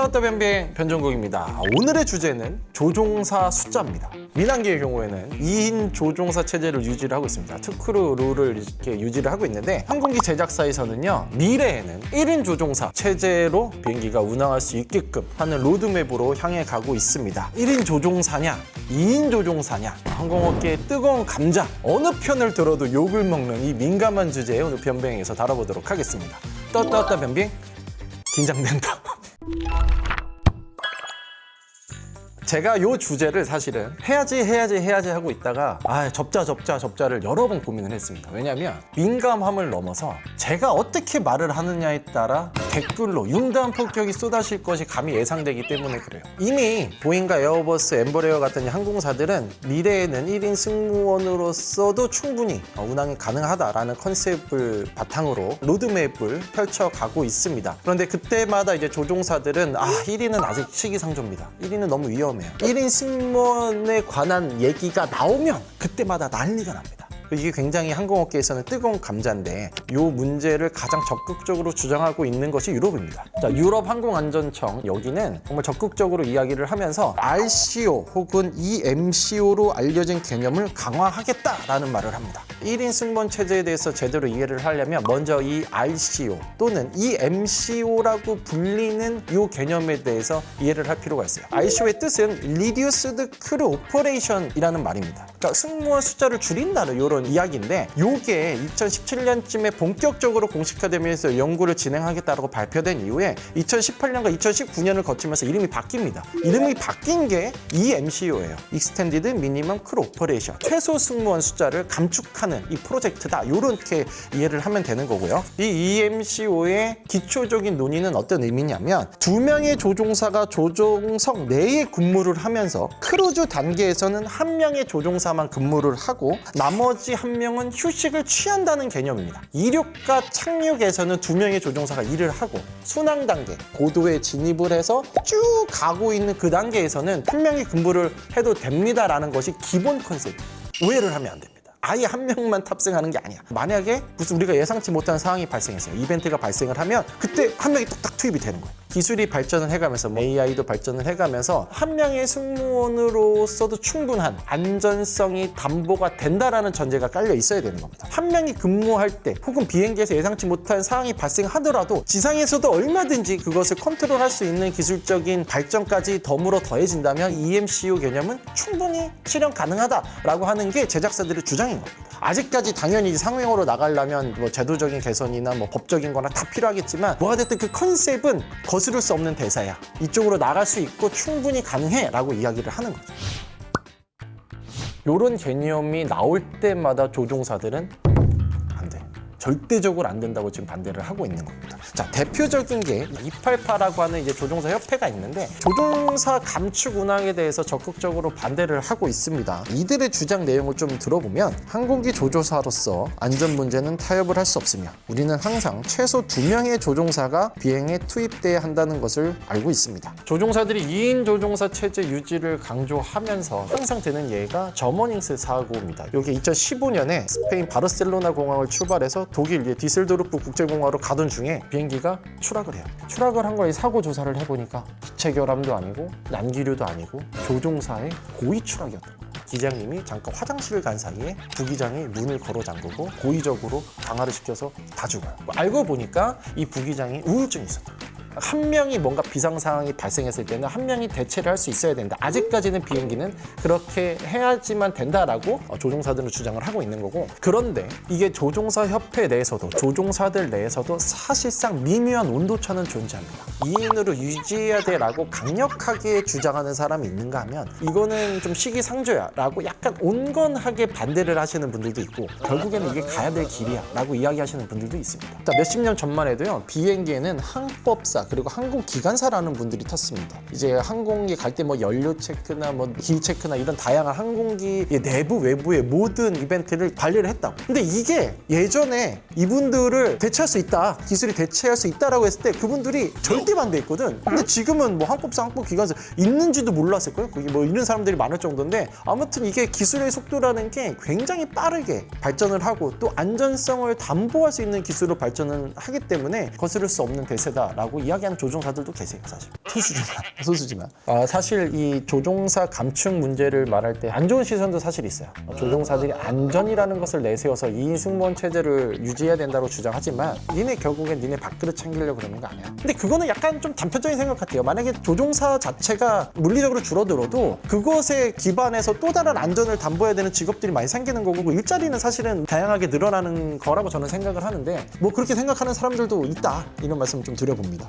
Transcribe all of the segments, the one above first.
떴다 변비행 변종국입니다. 오늘의 주제는 조종사 숫자입니다. 민항기의 경우에는 2인 조종사 체제를 유지를 하고 있습니다. 특크루 룰을 이렇게 유지를 하고 있는데 항공기 제작사에서는요, 미래에는 1인 조종사 체제로 비행기가 운항할 수 있게끔 하는 로드맵으로 향해 가고 있습니다. 1인 조종사냐 2인 조종사냐, 항공업계의 뜨거운 감자, 어느 편을 들어도 욕을 먹는 이 민감한 주제에 오늘 변비행에서 다뤄보도록 하겠습니다. 떴다 변비행 긴장된다. 제가 이 주제를 사실은 해야지 하고 있다가 접자를 여러 번 고민을 했습니다. 왜냐하면 민감함을 넘어서 제가 어떻게 말을 하느냐에 따라 댓글로 융단 폭격이 쏟아질 것이 감히 예상되기 때문에 그래요. 이미 보잉과 에어버스, 엠버레어 같은 항공사들은 미래에는 1인 승무원으로서도 충분히 운항이 가능하다라는 컨셉을 바탕으로 로드맵을 펼쳐가고 있습니다. 그런데 그때마다 이제 조종사들은 1인은 아직 시기상조입니다. 1인은 너무 위험해요. 1인 승무원에 관한 얘기가 나오면 그때마다 난리가 납니다. 이게 굉장히 항공업계에서는 뜨거운 감자인데 이 문제를 가장 적극적으로 주장하고 있는 것이 유럽입니다. 자, 유럽 항공안전청 여기는 정말 적극적으로 이야기를 하면서 RCO 혹은 EMCO로 알려진 개념을 강화하겠다라는 말을 합니다. 1인 승무원 체제에 대해서 제대로 이해를 하려면 먼저 이 RCO 또는 EMCO라고 불리는 이 개념에 대해서 이해를 할 필요가 있어요. RCO의 뜻은 Reduced Crew Operation이라는 말입니다. 그러니까 승무원 숫자를 줄인다는 이런 이야기인데, 이게 2017년쯤에 본격적으로 공식화되면서 연구를 진행하겠다고 발표된 이후에 2018년과 2019년을 거치면서 이름이 바뀝니다. 이름이 바뀐 게 EMCO예요. Extended Minimum Crew Operation. 최소 승무원 숫자를 감축하는 이 프로젝트다. 이렇게 이해를 하면 되는 거고요. 이 EMCO의 기초적인 논의는 어떤 의미냐면, 2명의 조종사가 조종석 내에 근무를 하면서 크루즈 단계에서는 1명의 조종사만 근무를 하고 나머지 1명은 휴식을 취한다는 개념입니다. 이륙과 착륙에서는 2명의 조종사가 일을 하고, 순항 단계, 고도에 진입을 해서 쭉 가고 있는 그 단계에서는 1명이 근무를 해도 됩니다라는 것이 기본 컨셉입니다. 오해를 하면 안 됩니다. 아예 1명만 탑승하는 게 아니야. 만약에 무슨 우리가 예상치 못한 상황이 발생했어요. 이벤트가 발생을 하면 그때 1명이 뚝딱 투입이 되는 거예요. 기술이 발전을 해가면서 AI도 발전을 해가면서 1명의 승무원으로서도 충분한 안전성이 담보가 된다라는 전제가 깔려 있어야 되는 겁니다. 1명이 근무할 때 혹은 비행기에서 예상치 못한 상황이 발생하더라도 지상에서도 얼마든지 그것을 컨트롤할 수 있는 기술적인 발전까지 덤으로 더해진다면 EMCO 개념은 충분히 실현 가능하다라고 하는 게 제작사들의 주장인 겁니다. 아직까지 당연히 상용으로 나가려면 뭐 제도적인 개선이나 뭐 법적인 거나 다 필요하겠지만, 뭐가 됐든 그 컨셉은 거스를 수 없는 대사야. 이쪽으로 나갈 수 있고 충분히 가능해 라고 이야기를 하는 거죠. 이런 개념이 나올 때마다 조종사들은 안 돼. 절대적으로 안 된다고 지금 반대를 하고 있는 겁니다. 자, 대표적인 게 288라고 하는 이제 조종사 협회가 있는데, 조종사 감축 운항에 대해서 적극적으로 반대를 하고 있습니다. 이들의 주장 내용을 좀 들어보면, 항공기 조종사로서 안전 문제는 타협을 할 수 없으며 우리는 항상 최소 2명의 조종사가 비행에 투입돼야 한다는 것을 알고 있습니다. 조종사들이 2인 조종사 체제 유지를 강조하면서 항상 드는 예가 저머닝스 사고입니다. 이게 2015년에 스페인 바르셀로나 공항을 출발해서 독일 디셀도르프 국제공항으로 가던 중에 비행기가 추락을 해요. 추락을 한 거에 사고 조사를 해보니까 기체 결함도 아니고 난기류도 아니고 조종사의 고의 추락이었던 거예요. 기장님이 잠깐 화장실을 간 사이에 부기장이 문을 걸어 잠그고 고의적으로 강화를 시켜서 다 죽어요. 알고 보니까 이 부기장이 우울증이 있었던 거예요. 1명이 뭔가 비상 상황이 발생했을 때는 1명이 대체를 할 수 있어야 된다. 아직까지는 비행기는 그렇게 해야지만 된다라고 조종사들은 주장을 하고 있는 거고, 그런데 이게 조종사 협회 내에서도 조종사들 내에서도 사실상 미묘한 온도차는 존재합니다. 2인으로 유지해야 돼라고 강력하게 주장하는 사람이 있는가 하면, 이거는 좀 시기상조야 라고 약간 온건하게 반대를 하시는 분들도 있고, 결국에는 이게 가야 될 길이야 라고 이야기하시는 분들도 있습니다. 자, 몇십 년 전만 해도요, 비행기에는 항법사 그리고 항공기관사라는 분들이 탔습니다. 이제 항공기 갈 때 뭐 연료 체크나 뭐 길 체크나 이런 다양한 항공기 내부 외부의 모든 이벤트를 관리를 했다고. 근데 이게 예전에 이분들을 대체할 수 있다, 기술이 대체할 수 있다라고 했을 때 그분들이 절대 반대했거든. 근데 지금은 뭐 항법사, 항법기관사 있는지도 몰랐을 거예요. 거기 뭐 이런 사람들이 많을 정도인데, 아무튼 이게 기술의 속도라는 게 굉장히 빠르게 발전을 하고 또 안전성을 담보할 수 있는 기술로 발전을 하기 때문에 거스를 수 없는 대세다라고 이야기하는 조종사들도 계세요. 사실 소수지만 사실 이 조종사 감축 문제를 말할 때 안 좋은 시선도 사실 있어요. 조종사들이 안전이라는 것을 내세워서 2인 승무원 체제를 유지해야 된다고 주장하지만 니네 결국엔 니네 밥그릇 챙기려고 그러는 거 아니야. 근데 그거는 약간 좀 단편적인 생각 같아요. 만약에 조종사 자체가 물리적으로 줄어들어도 그것에 기반해서 또 다른 안전을 담보해야 되는 직업들이 많이 생기는 거고 일자리는 사실은 다양하게 늘어나는 거라고 저는 생각을 하는데 뭐 그렇게 생각하는 사람들도 있다 이런 말씀을 좀 드려봅니다.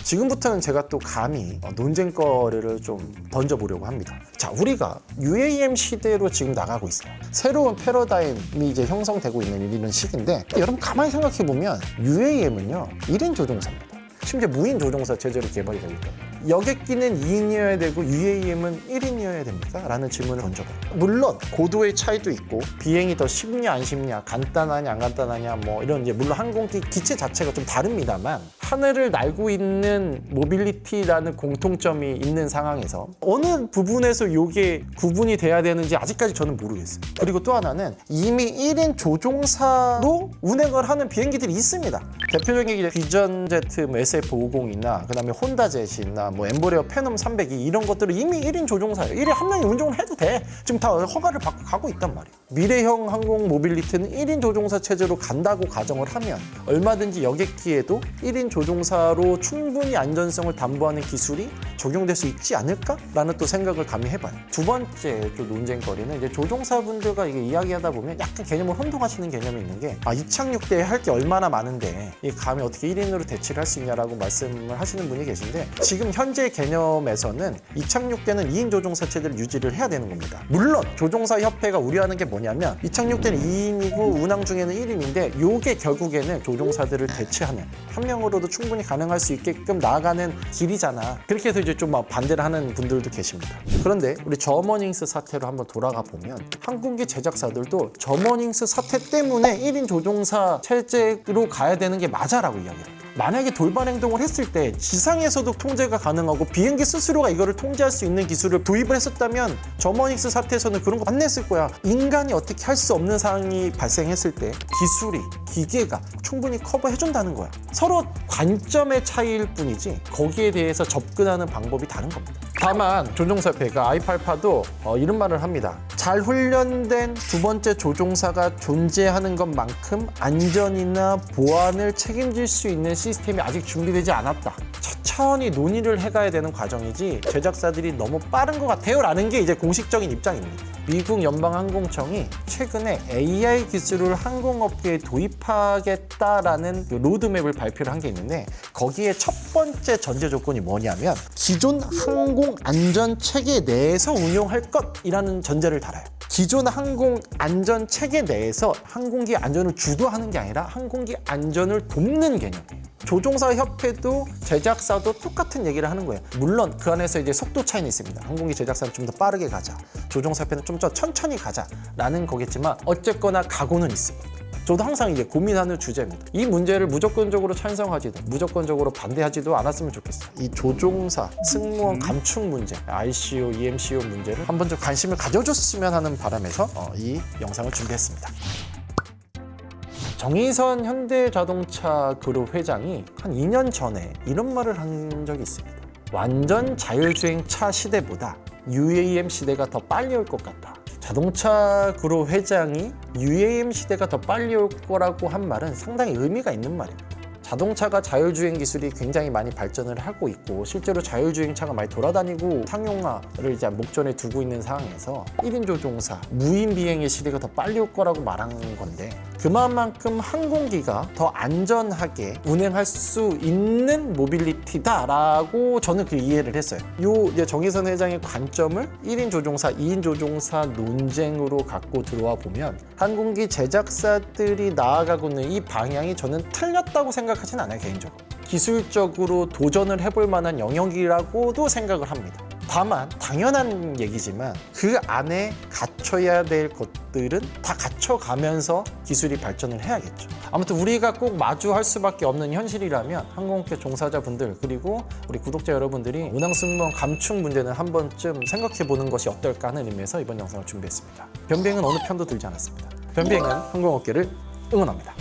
지금부터는 제가 또 감히 논쟁거리를 좀 던져보려고 합니다. 자, 우리가 UAM 시대로 지금 나가고 있어요. 새로운 패러다임이 이제 형성되고 있는 이런 시기인데 여러분 가만히 생각해보면 UAM은요 1인 조종사입니다. 심지어 무인 조종사 체제로 개발이 되고 있거든요. 여객기는 2인이어야 되고 UAM은 1인이어야 됩니까? 라는 질문을 던져봐요. 물론 고도의 차이도 있고 비행이 더 쉽냐 안 쉽냐 간단하냐 안 간단하냐 뭐 이런 이제 물론 항공기 기체 자체가 좀 다릅니다만 하늘을 날고 있는 모빌리티라는 공통점이 있는 상황에서 어느 부분에서 이게 구분이 돼야 되는지 아직까지 저는 모르겠어요. 그리고 또 하나는 이미 1인 조종사로 운행을 하는 비행기들이 있습니다. 대표적인 게 비전 제트, SF50이나 그다음에 혼다 제시나 뭐 엠보레어 페놈 302 이런 것들은 이미 1인 조종사예요. 1인 한 명이 운전을 해도 돼. 지금 다 허가를 받고 가고 있단 말이에요. 미래형 항공 모빌리티는 1인 조종사 체제로 간다고 가정을 하면 얼마든지 여객기에도 1인 조종사로 충분히 안전성을 담보하는 기술이 적용될 수 있지 않을까라는 또 생각을 감히 해봐요. 두 번째 또 논쟁거리는 이제 조종사분들과 이게 이야기하다 보면 약간 개념을 혼동하시는 개념이 있는 게 이착륙대에 할 게 얼마나 많은데 이 감히 어떻게 1인으로 대치를 할 수 있냐라고 말씀을 하시는 분이 계신데 지금 현재 개념에서는 이착륙대는 2인 조종사 체제를 유지를 해야 되는 겁니다. 물론 조종사 협회가 우려하는 게 뭐냐면 이착륙대는 2인이고 운항 중에는 1인인데 요게 결국에는 조종사들을 대체하는 한 명으로도 충분히 가능할 수 있게끔 나아가는 길이잖아. 그렇게 해서 이제 좀 반대를 하는 분들도 계십니다. 그런데 우리 저머닝스 사태로 한번 돌아가 보면 항공기 제작사들도 저머닝스 사태 때문에 1인 조종사 체제로 가야 되는 게 맞아라고 이야기를 합니다. 만약에 돌발 행동을 했을 때 지상에서도 통제가 가능하고 비행기 스스로가 이거를 통제할 수 있는 기술을 도입을 했었다면 저머닉스 사태에서는 그런 거 안 냈을 거야. 인간이 어떻게 할 수 없는 상황이 발생했을 때 기술이, 기계가 충분히 커버해준다는 거야. 서로 관점의 차이일 뿐이지 거기에 대해서 접근하는 방법이 다른 겁니다. 다만 조종사협회가 아이팔파도 이런 말을 합니다. 잘 훈련된 두 번째 조종사가 존재하는 것만큼 안전이나 보안을 책임질 수 있는 시스템이 아직 준비되지 않았다. 천천히 논의를 해가야 되는 과정이지 제작사들이 너무 빠른 것 같아요 라는 게 이제 공식적인 입장입니다. 미국 연방항공청이 최근에 AI 기술을 항공업계에 도입하겠다라는 로드맵을 발표를 한 게 있는데 거기에 첫 번째 전제 조건이 뭐냐면 기존 항공 안전 체계 내에서 운용할 것이라는 전제를 달아요. 기존 항공 안전 체계 내에서 항공기 안전을 주도하는 게 아니라 항공기 안전을 돕는 개념이에요. 조종사 협회도 제작사도 똑같은 얘기를 하는 거예요. 물론 그 안에서 이제 속도 차이는 있습니다. 항공기 제작사는 좀 더 빠르게 가자, 조종사 협회는 좀 더 천천히 가자라는 거겠지만 어쨌거나 각오는 있습니다. 저도 항상 이제 고민하는 주제입니다. 이 문제를 무조건적으로 찬성하지도 무조건적으로 반대하지도 않았으면 좋겠어요. 이 조종사, 승무원 감축 문제, RCO, EMCO 문제를 한번 좀 관심을 가져줬으면 하는 바람에서 이 영상을 준비했습니다. 정의선 현대자동차 그룹 회장이 한 2년 전에 이런 말을 한 적이 있습니다. 완전 자율주행차 시대보다 UAM 시대가 더 빨리 올 것 같다. 자동차 그룹 회장이 UAM 시대가 더 빨리 올 거라고 한 말은 상당히 의미가 있는 말입니다. 자동차가 자율주행 기술이 굉장히 많이 발전을 하고 있고 실제로 자율주행차가 많이 돌아다니고 상용화를 이제 목전에 두고 있는 상황에서 1인 조종사, 무인 비행의 시대가 더 빨리 올 거라고 말한 건데 그만큼 항공기가 더 안전하게 운행할 수 있는 모빌리티다라고 저는 그 이해를 했어요. 요 정의선 회장의 관점을 1인 조종사, 2인 조종사 논쟁으로 갖고 들어와 보면 항공기 제작사들이 나아가고 있는 이 방향이 저는 틀렸다고 생각하진 않아요, 개인적으로. 기술적으로 도전을 해볼 만한 영역이라고도 생각을 합니다. 다만 당연한 얘기지만 그 안에 갖춰야 될 것들은 다 갖춰가면서 기술이 발전을 해야겠죠. 아무튼 우리가 꼭 마주할 수밖에 없는 현실이라면 항공업계 종사자분들 그리고 우리 구독자 여러분들이 운항승무원 감축 문제는 한 번쯤 생각해보는 것이 어떨까 하는 의미에서 이번 영상을 준비했습니다. 변비행은 어느 편도 들지 않았습니다. 변비행은 항공업계를 응원합니다.